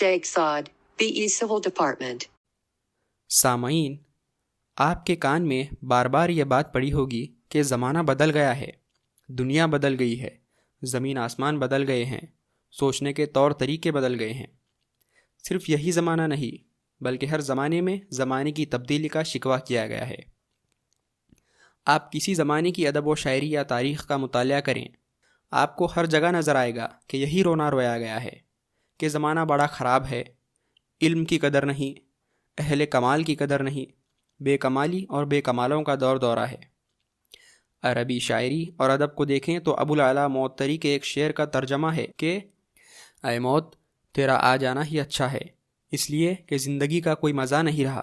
Sheikh Saad, BE Civil Department. سامعین، آپ کے کان میں بار بار یہ بات پڑی ہوگی کہ زمانہ بدل گیا ہے، دنیا بدل گئی ہے، زمین آسمان بدل گئے ہیں، سوچنے کے طور طریقے بدل گئے ہیں۔ صرف یہی زمانہ نہیں بلکہ ہر زمانے میں زمانے کی تبدیلی کا شکوہ کیا گیا ہے۔ آپ کسی زمانے کی ادب و شاعری یا تاریخ کا مطالعہ کریں، آپ کو ہر جگہ نظر آئے گا کہ یہی رونا رویا گیا ہے کہ زمانہ بڑا خراب ہے، علم کی قدر نہیں، اہل کمال کی قدر نہیں، بے کمالی اور بے کمالوں کا دور دورہ ہے۔ عربی شاعری اور ادب کو دیکھیں تو ابو العلا معطری کے ایک شعر کا ترجمہ ہے کہ اے موت، تیرا آ جانا ہی اچھا ہے، اس لیے کہ زندگی کا کوئی مزہ نہیں رہا،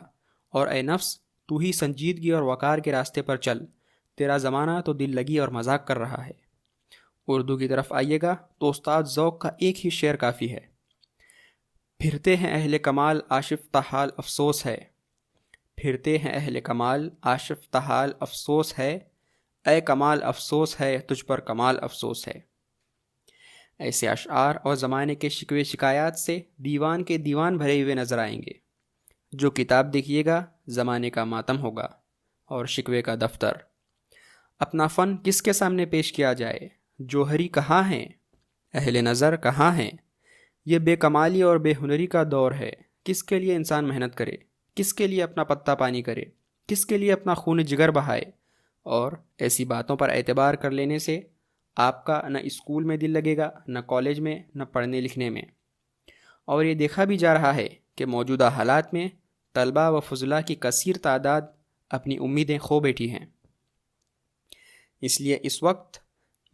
اور اے نفس، تو ہی سنجیدگی اور وقار کے راستے پر چل، تیرا زمانہ تو دل لگی اور مذاق کر رہا ہے۔ اردو کی طرف آئیے گا تو استاد ذوق کا ایک ہی شعر کافی ہے۔ پھرتے ہیں اہل کمال آشفتہ حال افسوس ہے، پھرتے ہیں اہل کمال آشفتہ حال افسوس ہے، اے کمال افسوس ہے تجھ پر کمال افسوس ہے۔ ایسے اشعار اور زمانے کے شکوے شکایات سے دیوان کے دیوان بھرے ہوئے نظر آئیں گے۔ جو کتاب دیکھیے گا زمانے کا ماتم ہوگا اور شکوے کا دفتر۔ اپنا فن کس کے سامنے پیش کیا جائے؟ جوہری کہاں ہیں؟ اہل نظر کہاں ہیں؟ یہ بے کمالی اور بے ہنری کا دور ہے۔ کس کے لیے انسان محنت کرے؟ کس کے لیے اپنا پتہ پانی کرے؟ کس کے لیے اپنا خون جگر بہائے؟ اور ایسی باتوں پر اعتبار کر لینے سے آپ کا نہ اسکول میں دل لگے گا، نہ کالج میں، نہ پڑھنے لکھنے میں۔ اور یہ دیکھا بھی جا رہا ہے کہ موجودہ حالات میں طلباء و فضلاء کی کثیر تعداد اپنی امیدیں کھو بیٹھی ہیں۔ اس لیے اس وقت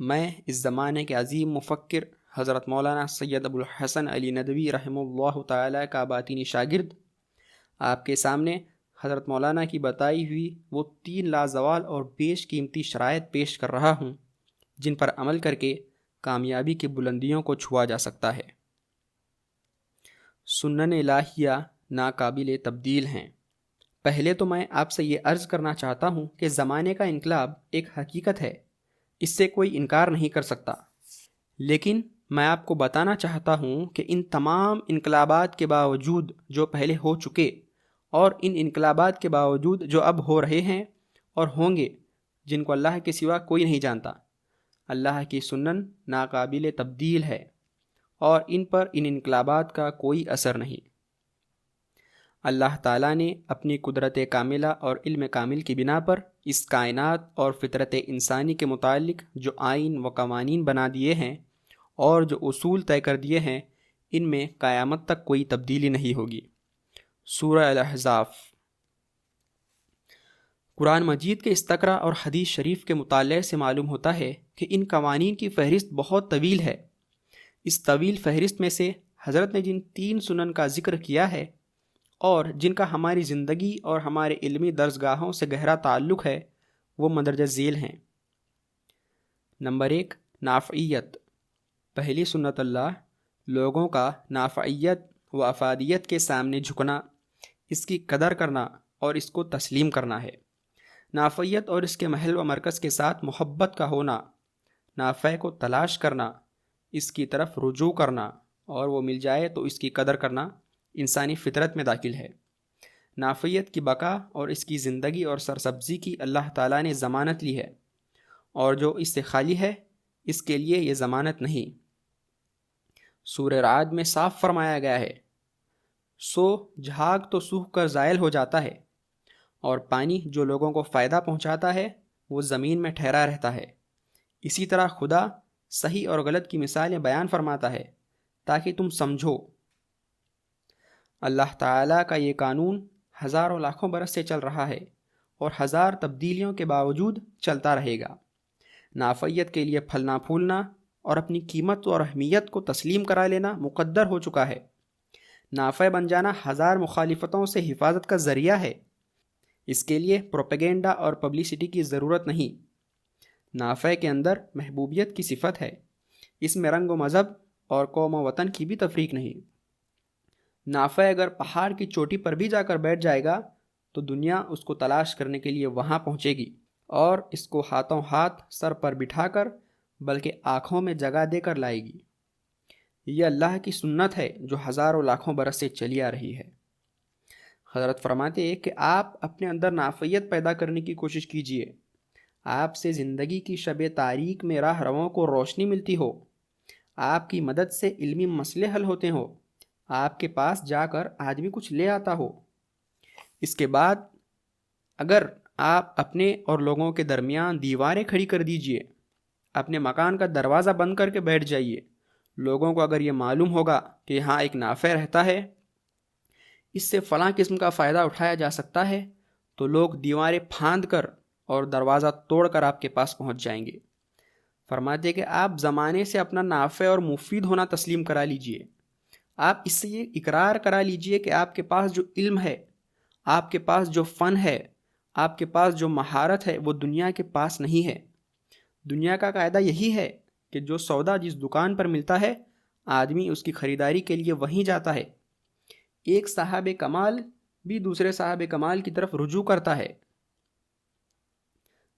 میں اس زمانے کے عظیم مفکر حضرت مولانا سید ابو الحسن علی ندوی رحمہ اللہ تعالیٰ کا باطنی شاگرد آپ کے سامنے حضرت مولانا کی بتائی ہوئی وہ 3 لازوال اور بیش قیمتی شرائط پیش کر رہا ہوں جن پر عمل کر کے کامیابی کی بلندیوں کو چھوا جا سکتا ہے۔ سنن الہیہ ناقابل تبدیل ہیں۔ پہلے تو میں آپ سے یہ عرض کرنا چاہتا ہوں کہ زمانے کا انقلاب ایک حقیقت ہے، اس سے کوئی انکار نہیں کر سکتا، لیکن میں آپ کو بتانا چاہتا ہوں کہ ان تمام انقلابات کے باوجود جو پہلے ہو چکے اور ان انقلابات کے باوجود جو اب ہو رہے ہیں اور ہوں گے، جن کو اللہ کے سوا کوئی نہیں جانتا، اللہ کی سنن ناقابل تبدیل ہے اور ان پر ان انقلابات کا کوئی اثر نہیں۔ اللہ تعالیٰ نے اپنی قدرت کاملہ اور علم کامل کی بنا پر اس کائنات اور فطرت انسانی کے متعلق جو آئین و قوانین بنا دیے ہیں اور جو اصول طے کر دیے ہیں، ان میں قیامت تک کوئی تبدیلی نہیں ہوگی۔ سورہ الاحزاب۔ قرآن مجید کے استقرا اور حدیث شریف کے مطالعے سے معلوم ہوتا ہے کہ ان قوانین کی فہرست بہت طویل ہے۔ اس طویل فہرست میں سے حضرت نے جن 3 سنن کا ذکر کیا ہے اور جن کا ہماری زندگی اور ہمارے علمی درسگاہوں سے گہرا تعلق ہے، وہ مندرجہ ذیل ہیں۔ نمبر 1، نافعیت۔ پہلی سنت اللہ لوگوں کا نافعیت و افادیت کے سامنے جھکنا، اس کی قدر کرنا اور اس کو تسلیم کرنا ہے۔ نافعیت اور اس کے محل و مرکز کے ساتھ محبت کا ہونا، نافع کو تلاش کرنا، اس کی طرف رجوع کرنا اور وہ مل جائے تو اس کی قدر کرنا انسانی فطرت میں داخل ہے۔ نافعیت کی بقا اور اس کی زندگی اور سرسبزی کی اللہ تعالیٰ نے ضمانت لی ہے، اور جو اس سے خالی ہے اس کے لیے یہ ضمانت نہیں۔ سورہ رعد میں صاف فرمایا گیا ہے، سو جھاگ تو سوکھ کر زائل ہو جاتا ہے، اور پانی جو لوگوں کو فائدہ پہنچاتا ہے وہ زمین میں ٹھہرا رہتا ہے۔ اسی طرح خدا صحیح اور غلط کی مثالیں بیان فرماتا ہے تاکہ تم سمجھو۔ اللہ تعالیٰ کا یہ قانون ہزاروں لاکھوں برس سے چل رہا ہے اور 1000 تبدیلیوں کے باوجود چلتا رہے گا۔ نافعیت کے لیے پھلنا پھولنا اور اپنی قیمت اور اہمیت کو تسلیم کرا لینا مقدر ہو چکا ہے۔ نافع بن جانا 1000 مخالفتوں سے حفاظت کا ذریعہ ہے۔ اس کے لیے پروپیگنڈا اور پبلسٹی کی ضرورت نہیں۔ نافع کے اندر محبوبیت کی صفت ہے، اس میں رنگ و مذہب اور قوم و وطن کی بھی تفریق نہیں۔ نافع اگر پہاڑ کی چوٹی پر بھی جا کر بیٹھ جائے گا تو دنیا اس کو تلاش کرنے کے لیے وہاں پہنچے گی اور اس کو ہاتھوں ہاتھ سر پر بٹھا کر بلکہ آنکھوں میں جگہ دے کر لائے گی۔ یہ اللہ کی سنت ہے جو ہزاروں لاکھوں برس سے چلی آ رہی ہے۔ حضرت فرماتے ہیں کہ آپ اپنے اندر نافیت پیدا کرنے کی کوشش کیجئے، آپ سے زندگی کی شب تاریک میں راہ رواں کو روشنی ملتی ہو، آپ کی مدد سے علمی مسئلے حل ہوتے ہوں، آپ کے پاس جا کر آدمی کچھ لے آتا ہو۔ اس کے بعد اگر آپ اپنے اور لوگوں کے درمیان دیواریں کھڑی کر دیجئے، اپنے مکان کا دروازہ بند کر کے بیٹھ جائیے، لوگوں کو اگر یہ معلوم ہوگا کہ یہاں ایک نافع رہتا ہے، اس سے فلاں قسم کا فائدہ اٹھایا جا سکتا ہے، تو لوگ دیواریں پھاند کر اور دروازہ توڑ کر آپ کے پاس پہنچ جائیں گے۔ فرماتے کہ آپ زمانے سے اپنا نافع اور مفید ہونا تسلیم کرا لیجئے، آپ اس سے یہ اقرار کرا لیجئے کہ آپ کے پاس جو علم ہے، آپ کے پاس جو فن ہے، آپ کے پاس جو مہارت ہے، وہ دنیا کے پاس نہیں ہے۔ دنیا کا قاعدہ یہی ہے کہ جو سودا جس دکان پر ملتا ہے، آدمی اس کی خریداری کے لیے وہیں جاتا ہے۔ ایک صاحب کمال بھی دوسرے صاحب کمال کی طرف رجوع کرتا ہے۔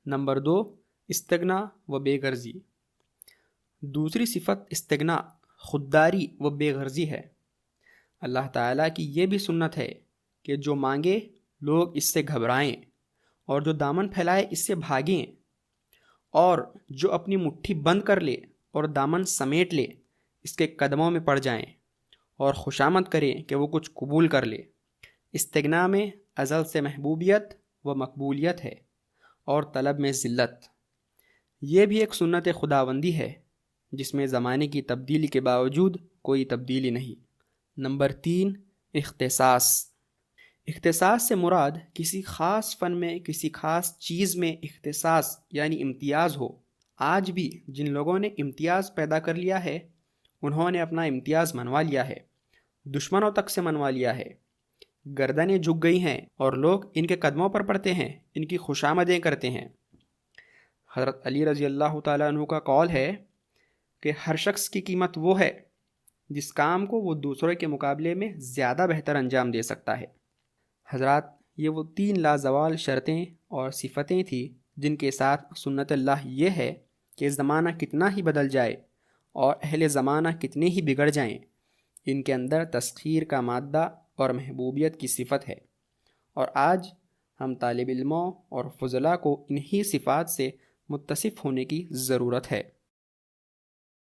نمبر 2، استغنا و بے غرضی۔ دوسری صفت استغنا، خودداری و بے غرضی ہے۔ اللہ تعالیٰ کی یہ بھی سنت ہے کہ جو مانگے لوگ اس سے گھبرائیں، اور جو دامن پھیلائے اس سے بھاگیں، اور جو اپنی مٹھی بند کر لے اور دامن سمیٹ لے اس کے قدموں میں پڑ جائیں، اور خوشامد کریں کہ وہ کچھ قبول کر لے۔ استغنا میں ازل سے محبوبیت و مقبولیت ہے، اور طلب میں ذلت۔ یہ بھی ایک سنت خداوندی ہے جس میں زمانے کی تبدیلی کے باوجود کوئی تبدیلی نہیں۔ نمبر 3، اختصاص۔ اختصاص سے مراد کسی خاص فن میں، کسی خاص چیز میں اختصاص یعنی امتیاز ہو۔ آج بھی جن لوگوں نے امتیاز پیدا کر لیا ہے، انہوں نے اپنا امتیاز منوا لیا ہے، دشمنوں تک سے منوا لیا ہے۔ گردنیں جھک گئی ہیں اور لوگ ان کے قدموں پر پڑتے ہیں، ان کی خوشامدیں کرتے ہیں۔ حضرت علی رضی اللہ تعالیٰ عنہ کا قول ہے کہ ہر شخص کی قیمت وہ ہے جس کام کو وہ دوسرے کے مقابلے میں زیادہ بہتر انجام دے سکتا ہے۔ حضرات، یہ وہ 3 لازوال شرطیں اور صفتیں تھیں جن کے ساتھ سنت اللہ یہ ہے کہ زمانہ کتنا ہی بدل جائے اور اہل زمانہ کتنے ہی بگڑ جائیں، ان کے اندر تسخیر کا مادہ اور محبوبیت کی صفت ہے۔ اور آج ہم طالب علموں اور فضلاء کو انہی صفات سے متصف ہونے کی ضرورت ہے۔